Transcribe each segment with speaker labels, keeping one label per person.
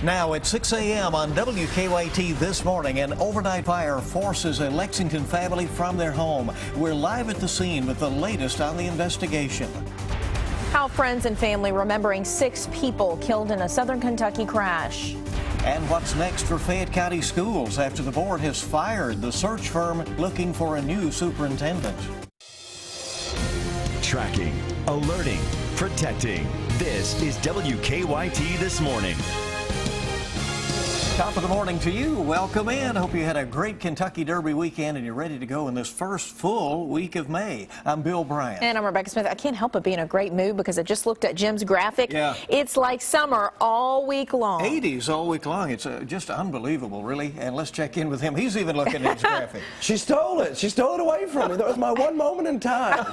Speaker 1: Now at 6 a.m. on WKYT this morning, an overnight fire forces a Lexington family from their home. We're live at the scene with the latest on the investigation.
Speaker 2: How friends and family remembering 6 people killed in a southern Kentucky crash.
Speaker 1: And what's next for Fayette County schools after the board has fired the search firm looking for a new superintendent.
Speaker 3: Tracking, alerting, protecting. This is WKYT This Morning.
Speaker 1: Top of the morning to you. Welcome in. Hope you had a great Kentucky Derby weekend and you're ready to go in this first full week of May. I'm Bill Bryant.
Speaker 2: And I'm Rebecca Smith. I can't help but be in a great mood because I just looked at Jim's graphic.
Speaker 1: Yeah.
Speaker 2: It's like summer all week long.
Speaker 1: 80s all week long. It's just unbelievable, really. And let's check in with him. He's even looking at his graphic.
Speaker 4: She stole it. She stole it away from me. That was my one moment in time.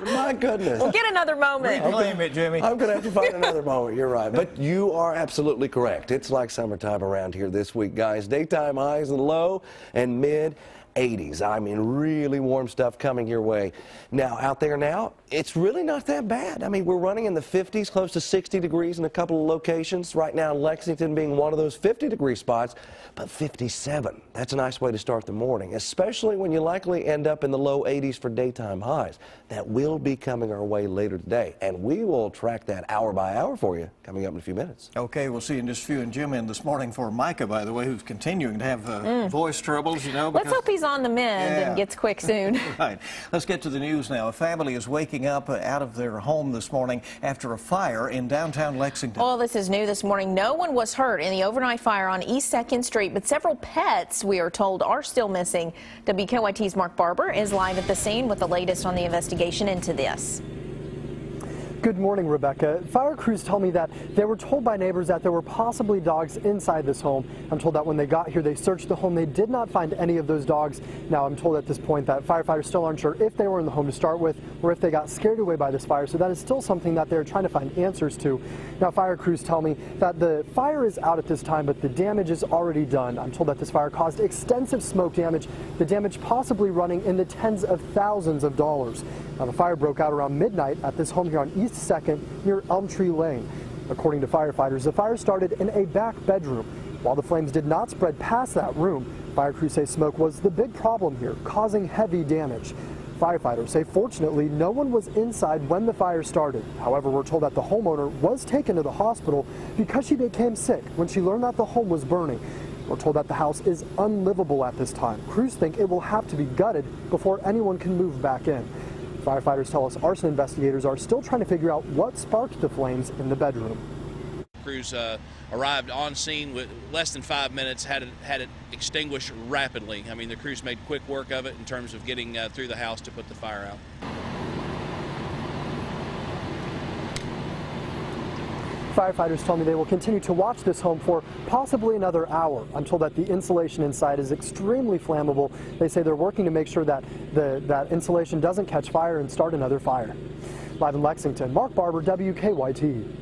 Speaker 4: My goodness.
Speaker 2: We'll get another moment.
Speaker 1: Reclaim it, Jimmy.
Speaker 4: I'm going to have to find another moment. You're right. But you are absolutely correct. It's like summertime around here this week, guys. Daytime highs in the low and mid 80s. I mean, really warm stuff coming your way. Now, out there now, it's really not that bad. I mean, we're running in the 50s, close to 60 degrees in a couple of locations. Right now, Lexington being one of those 50-degree spots, but 57. That's a nice way to start the morning, especially when you likely end up in the low 80s for daytime highs. That will be coming our way later today, and we will track that hour by hour for you coming up in a few minutes.
Speaker 1: Okay, we'll see you in just a few. And Jim in this morning for Micah, by the way, who's continuing to have voice troubles, you know.
Speaker 2: Let's hope he's on the mend and gets quick soon.
Speaker 1: Right. Let's get to the news now. A family is waking up out of their home this morning after a fire in downtown Lexington.
Speaker 2: Well, this is new this morning. No one was hurt in the overnight fire on East 2nd Street, but several pets, we are told, are still missing. WKYT's Mark Barber is live at the scene with the latest on the investigation into this.
Speaker 5: Good morning, Rebecca. Fire crews tell me that they were told by neighbors that there were possibly dogs inside this home. I'm told that when they got here, they searched the home. They did not find any of those dogs. Now, I'm told at this point that firefighters still aren't sure if they were in the home to start with or if they got scared away by this fire. So that is still something that they're trying to find answers to. Now, fire crews tell me that the fire is out at this time, but the damage is already done. I'm told that this fire caused extensive smoke damage, the damage possibly running in the tens of thousands of dollars. Now, the fire broke out around midnight at this home here on East 2nd near Elm Tree Lane. According to firefighters, the fire started in a back bedroom. While the flames did not spread past that room, fire crews say smoke was the big problem here, causing heavy damage. Firefighters say fortunately no one was inside when the fire started. However, we're told that the homeowner was taken to the hospital because she became sick when she learned that the home was burning. We're told that the house is unlivable at this time. Crews think it will have to be gutted before anyone can move back in. Firefighters tell us arson investigators are still trying to figure out what sparked the flames in the bedroom.
Speaker 6: Crews arrived on scene with less than 5 minutes, had it extinguished rapidly. I mean, the crews made quick work of it in terms of getting through the house to put the fire out.
Speaker 5: Firefighters tell me they will continue to watch this home for possibly another hour. I'm told that the insulation inside is extremely flammable. They say they're working to make sure that that insulation doesn't catch fire and start another fire. Live in Lexington, Mark Barber, WKYT.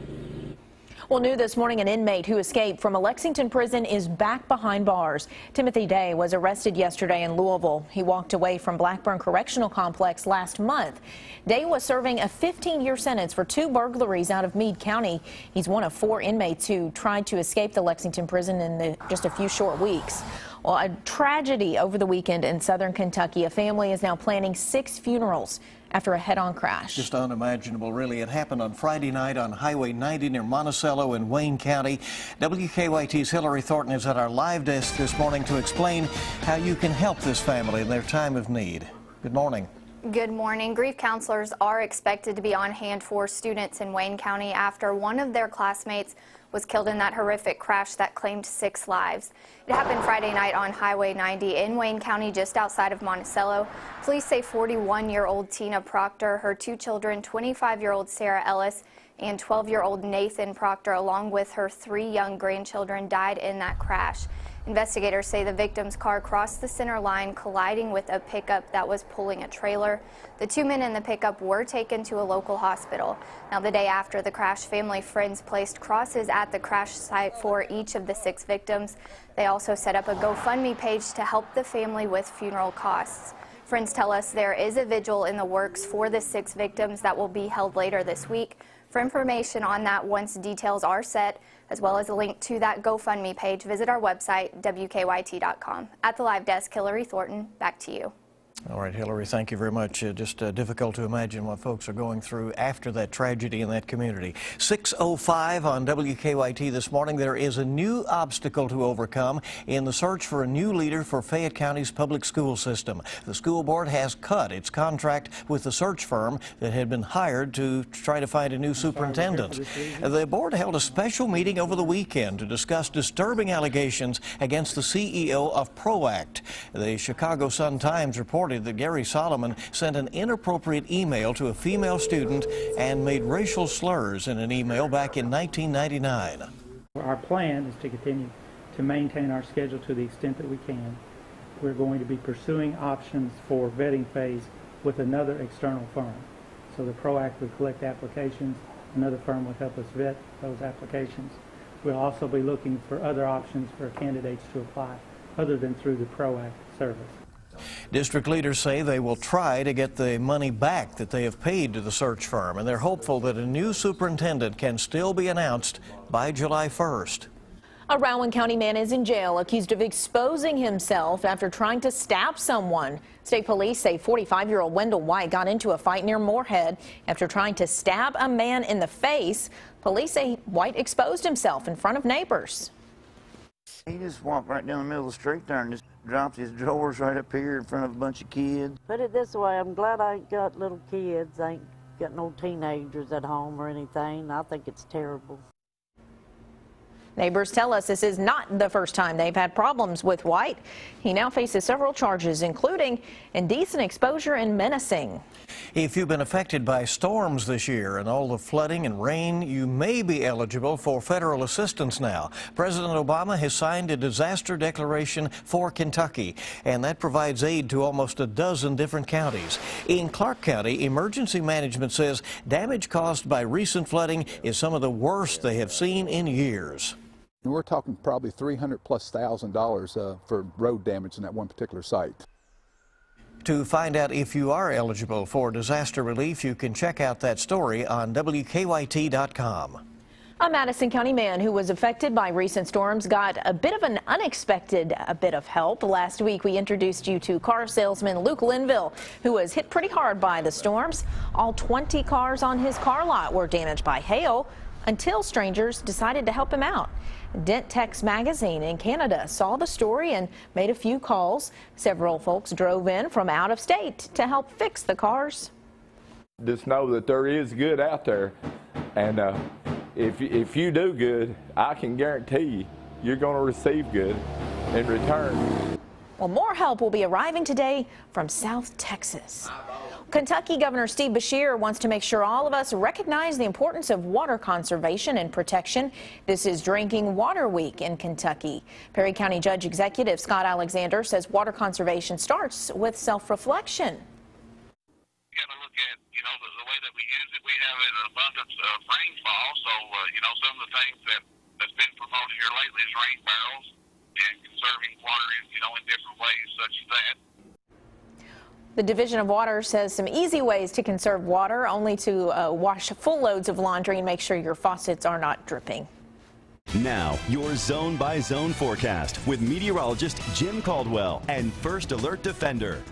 Speaker 2: Well, new this morning, an inmate who escaped from a Lexington prison is back behind bars. Timothy Day was arrested yesterday in Louisville. He walked away from Blackburn Correctional Complex last month. Day was serving a 15-year sentence for 2 burglaries out of Meade County. He's one of 4 inmates who tried to escape the Lexington prison in just a few short weeks. Well, a tragedy over the weekend in southern Kentucky. A family is now planning 6 funerals after a head-on crash.
Speaker 1: Just unimaginable, really. It happened on Friday night on Highway 90 near Monticello in Wayne County. WKYT's Hillary Thornton is at our live desk this morning to explain how you can help this family in their time of need. Good morning.
Speaker 7: Good morning. Grief counselors are expected to be on hand for students in Wayne County after one of their classmates was killed in that horrific crash that claimed 6 lives. It happened Friday night on Highway 90 in Wayne County, just outside of Monticello. Police say 41-year-old Tina Proctor, her 2 children, 25-year-old Sarah Ellis, and 12-year-old Nathan Proctor, along with her 3 young grandchildren, died in that crash. Investigators say the victim's car crossed the center line, colliding with a pickup that was pulling a trailer. The 2 men in the pickup were taken to a local hospital. Now, the day after the crash, family friends placed crosses at the crash site for each of the 6 victims. They also set up a GoFundMe page to help the family with funeral costs. Friends tell us there is a vigil in the works for the 6 victims that will be held later this week. For information on that, once details are set, as well as a link to that GoFundMe page, visit our website, WKYT.com. At the live desk, Hillary Thornton, back to you.
Speaker 1: All right, Hillary, thank you very much. Just difficult to imagine what folks are going through after that tragedy in that community. 6:05 on WKYT this morning. There is a new obstacle to overcome in the search for a new leader for Fayette County's public school system. The school board has cut its contract with the search firm that had been hired to try to find a new superintendent. The board held a special meeting over the weekend to discuss disturbing allegations against the CEO of ProAct. The Chicago Sun-Times reported that Gary Solomon sent an inappropriate email to a female student and made racial slurs in an email back in 1999.
Speaker 8: Our plan is to continue to maintain our schedule to the extent that we can. We're going to be pursuing options for vetting phase with another external firm. So the ProAct would collect applications, another firm would help us vet those applications. We'll also be looking for other options for candidates to apply other than through the ProAct service.
Speaker 1: District leaders say they will try to get the money back that they have paid to the search firm, and they're hopeful that a new superintendent can still be announced by July 1st.
Speaker 2: A Rowan County man is in jail accused of exposing himself after trying to stab someone. State police say 45-year-old Wendell White got into a fight near Moorhead after trying to stab a man in the face. Police say White exposed himself in front of neighbors.
Speaker 9: He just walked right down the middle of the street there and just dropped his drawers right up here in front of a bunch of kids.
Speaker 10: Put it this way, I'm glad I ain't got little kids. I ain't got no teenagers at home or anything. I think it's terrible.
Speaker 2: Neighbors tell us this is not the first time they've had problems with White. He now faces several charges, including indecent exposure and menacing.
Speaker 1: If you've been affected by storms this year and all the flooding and rain, you may be eligible for federal assistance now. President Obama has signed a disaster declaration for Kentucky, and that provides aid to almost a dozen different counties. In Clark County, emergency management says damage caused by recent flooding is some of the worst they have seen in years.
Speaker 11: We're talking probably $300,000+ for road damage in that one particular site.
Speaker 1: To find out if you are eligible for disaster relief, you can check out that story on WKYT.com.
Speaker 2: A Madison County man who was affected by recent storms got a bit of an unexpected bit of help. Last week, we introduced you to car salesman Luke Linville, who was hit pretty hard by the storms. All 20 cars on his car lot were damaged by hail until strangers decided to help him out. Dent Tex magazine in Canada saw the story and made a few calls. Several folks drove in from out of state to help fix the cars.
Speaker 12: Just know that there is good out there, and if you do good, I can guarantee you're going to receive good in return.
Speaker 2: Well, more help will be arriving today from South Texas. Kentucky Governor Steve Beshear wants to make sure all of us recognize the importance of water conservation and protection. This is Drinking Water Week in Kentucky. Perry County Judge Executive Scott Alexander says water conservation starts with self-reflection.
Speaker 13: You got to look at, the way that we use it. We have an abundance of rainfall, so, some of the things that's been promoted here lately is rain barrels and conserving water, in different ways such as that.
Speaker 2: The Division of Water says some easy ways to conserve water, only to wash full loads of laundry and make sure your faucets are not dripping.
Speaker 3: Now, your zone-by-zone forecast with meteorologist Jim Caldwell and First Alert Defender.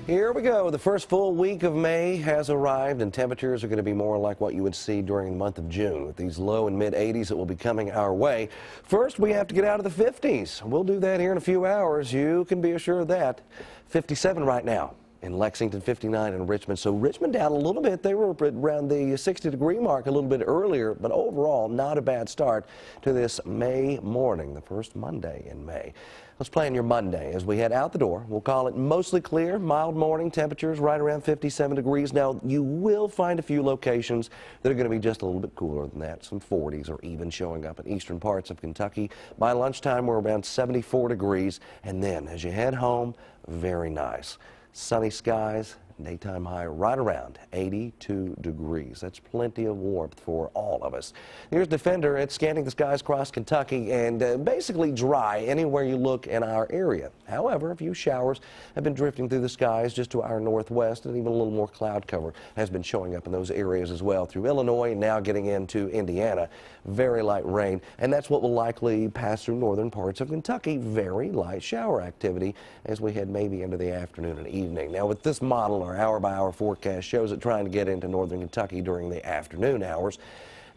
Speaker 4: Here we go. The first full week of May has arrived, and temperatures are going to be more like what you would see during the month of June with these low and mid-80s that will be coming our way. First, we have to get out of the 50s. We'll do that here in a few hours. You can be assured of that. 57 right now in Lexington, 59 in Richmond. So Richmond down a little bit. They were around the 60-degree mark a little bit earlier, but overall not a bad start to this May morning, the first Monday in May. Let's plan your Monday as we head out the door. We'll call it mostly clear, mild morning, temperatures right around 57 degrees. Now, you will find a few locations that are going to be just a little bit cooler than that, some 40s or even showing up in eastern parts of Kentucky. By lunchtime, we're around 74 degrees, and then as you head home, very nice. Sunny skies, Daytime high right around 82 degrees. That's plenty of warmth for all of us. Here's Defender. It's scanning the skies across Kentucky and basically dry anywhere you look in our area. However, a few showers have been drifting through the skies just to our northwest, and even a little more cloud cover has been showing up in those areas as well through Illinois and now getting into Indiana. Very light rain, and that's what will likely pass through northern parts of Kentucky. Very light shower activity as we head maybe into the afternoon and evening. Now, with this model, our hour-by-hour forecast shows it trying to get into northern Kentucky during the afternoon hours.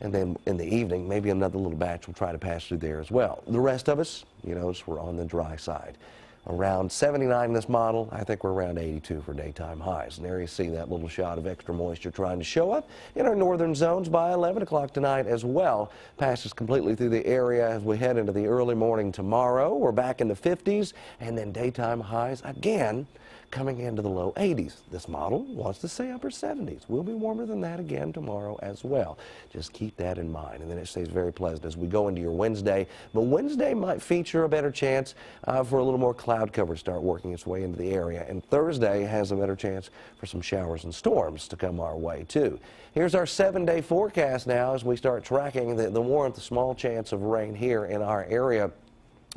Speaker 4: And then in the evening, maybe another little batch will try to pass through there as well. The rest of us, you know, we're on the dry side. Around 79 in this model. I think we're around 82 for daytime highs. And there you see that little shot of extra moisture trying to show up in our northern zones by 11 o'clock tonight as well. Passes completely through the area as we head into the early morning tomorrow. We're back in the 50s, and then daytime highs again coming into the low 80s. This model wants to say upper 70s. We'll be warmer than that again tomorrow as well. Just keep that in mind. And then it stays very pleasant as we go into your Wednesday. But Wednesday might feature a better chance for a little more cloud cover to start working its way into the area. And Thursday has a better chance for some showers and storms to come our way too. Here's our 7-day forecast now as we start tracking the warmth, the small chance of rain here in our area.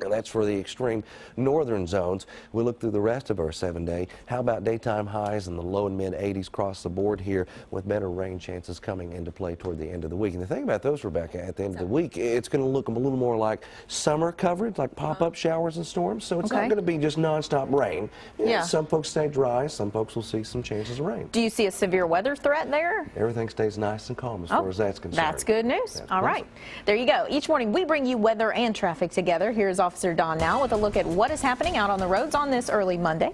Speaker 4: And that's for the extreme northern zones. We look through the rest of our 7-day. How about daytime highs in the low and mid 80s across the board here with better rain chances coming into play toward the end of the week. And the thing about those, Rebecca, at the end of the week, it's going to look a little more like summer coverage, like pop-up showers and storms. So it's not going to be just nonstop rain. Yeah. Some folks stay dry. Some folks will see some chances of rain.
Speaker 2: Do you see a severe weather threat there?
Speaker 4: Everything stays nice and calm as far as that's concerned.
Speaker 2: That's good news. All right. There you go. Each morning we bring you weather and traffic together. Here's Officer Don now with a look at what is happening out on the roads on this early Monday.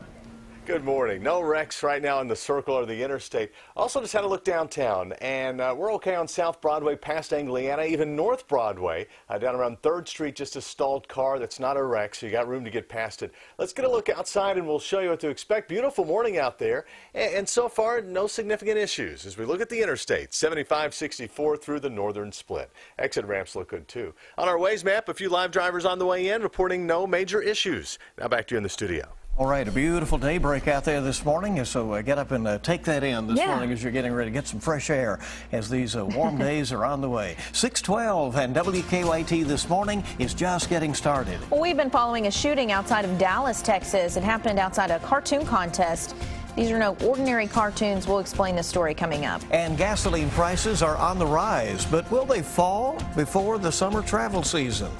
Speaker 14: Good morning. No wrecks right now in the circle or the interstate. Also just had a look downtown, and we're okay on South Broadway past Angliana, even North Broadway, down around 3rd Street, just a stalled car. That's not a wreck, so you got room to get past it. Let's get a look outside and we'll show you what to expect. Beautiful morning out there, and so far no significant issues as we look at the interstate, 75, 64 through the northern split. Exit ramps look good too. On our Waze map, a few live drivers on the way in reporting no major issues. Now back to you in the studio.
Speaker 1: All right, a beautiful daybreak out there this morning, so get up and take that in this morning as you're getting ready to get some fresh air as these warm days are on the way. 6:12 and WKYT this morning is just getting started.
Speaker 2: Well, we've been following a shooting outside of Dallas, Texas. It happened outside a cartoon contest. These are no ordinary cartoons. We'll explain the story coming up.
Speaker 1: And gasoline prices are on the rise, but will they fall before the summer travel season?